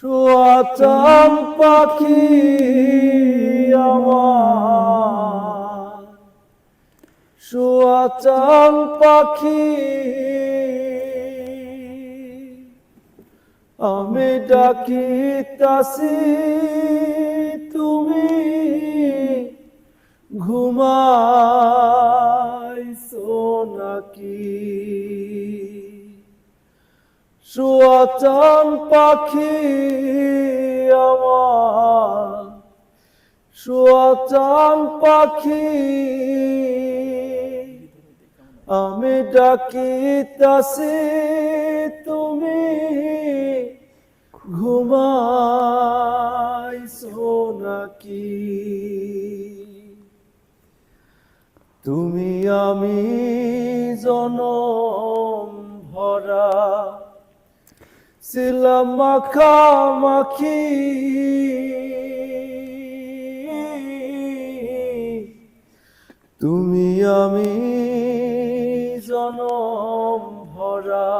শুয়াচান পাখি আমার, শুয়াচান পাখি আমি ডাকিতাছি তুমি ঘুমাইছো নাকি? শুয়াচান পাখি আমার, শুয়াচান পাখি আমি ডাকিতাছি তুমি ঘুমাইছো নাকি? তুমি আমি জনম ভরা ছিলাম মাখামাখি, তুমি আমি জনম ভরা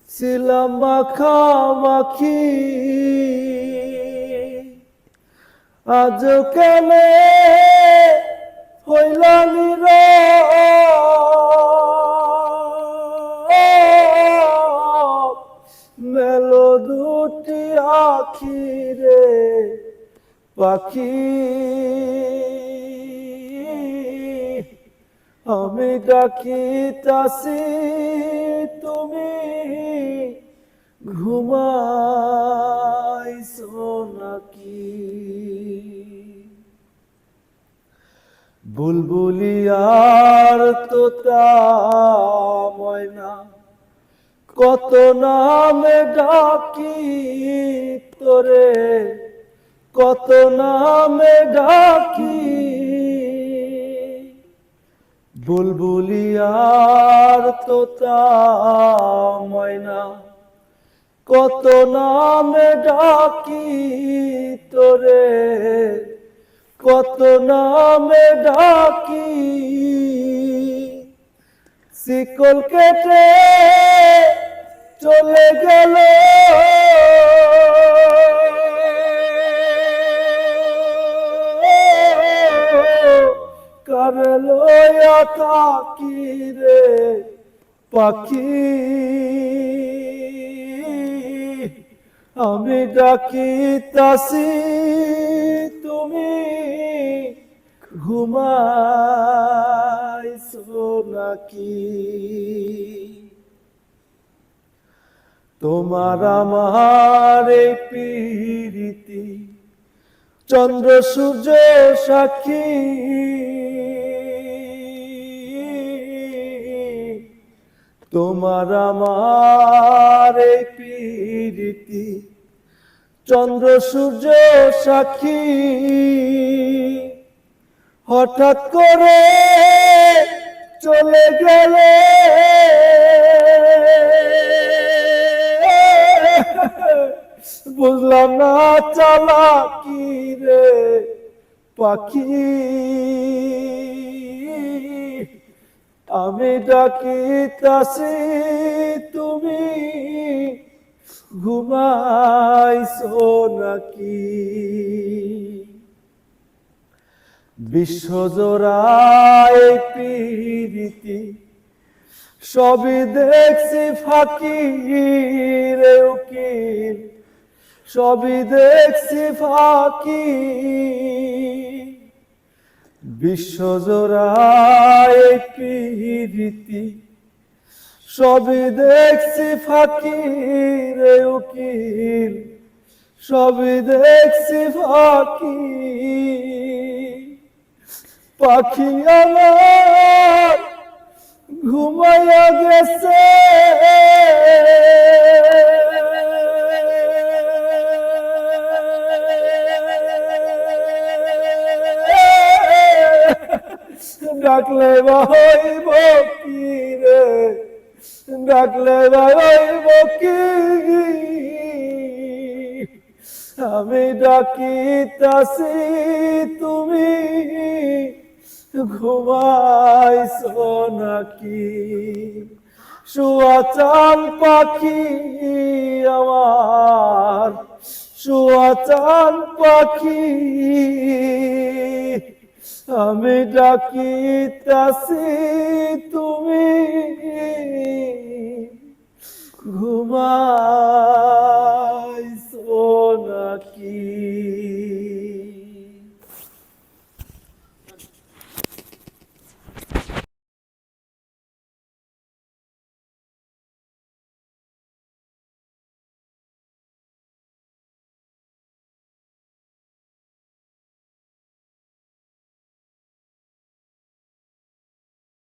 ছিলাম মাখামাখি। আজ কেনে হইলা নীরব, মেলো দুটি আখি রে পাখি, আমি ডাকিতাছি তুমি ঘুমাইছো নাকি? বুলবুলি আর তোতা ময়না কত নামে ডাকি তোরে, কত নামে ডাকি। বুলবুলি আর তোতা ময়না কত নামে ডাকি তোরে, কত নামে ডাকি। শিকল কেটে চলে গেল কারে লইয়া থাকি রে পাখি, আমি ডাকিতাছি তুমি ঘুমাইছো নাকি? তোমার আমার এই প্রীতি চন্দ্র সূর্য সাক্ষী, তোমার আমার এই প্রীতি চন্দ্র সূর্য সাক্ষী। হঠাৎ করে চলে গেলে বুঝলাম না চালাকি রে পাখি, আমি ডাকিতাছি তুমি ঘুমাইছো নাকি? বিশ্বজোড়ায় প্রীতি সবই দেখছি ফাঁকি রে উকিল, সবই দেখছি ফাঁকি। বিশ্বজোড়ায় প্রীতি সবই দেখছি ফাঁকি রে উকিল, সবই দেখছি ফাঁকি। পাখি আমার ঘুমাইয়া গেছে ডাকলে হইব কি রে, ডাকলে হইব কি? আমি ডাকিতাছি তুমি ঘুমাইছো নাকি? শুয়াচান পাখি আমার, শুয়াচান পাখি, আমি ডাকিতাছি তুমি ঘুমাইছো নাকি?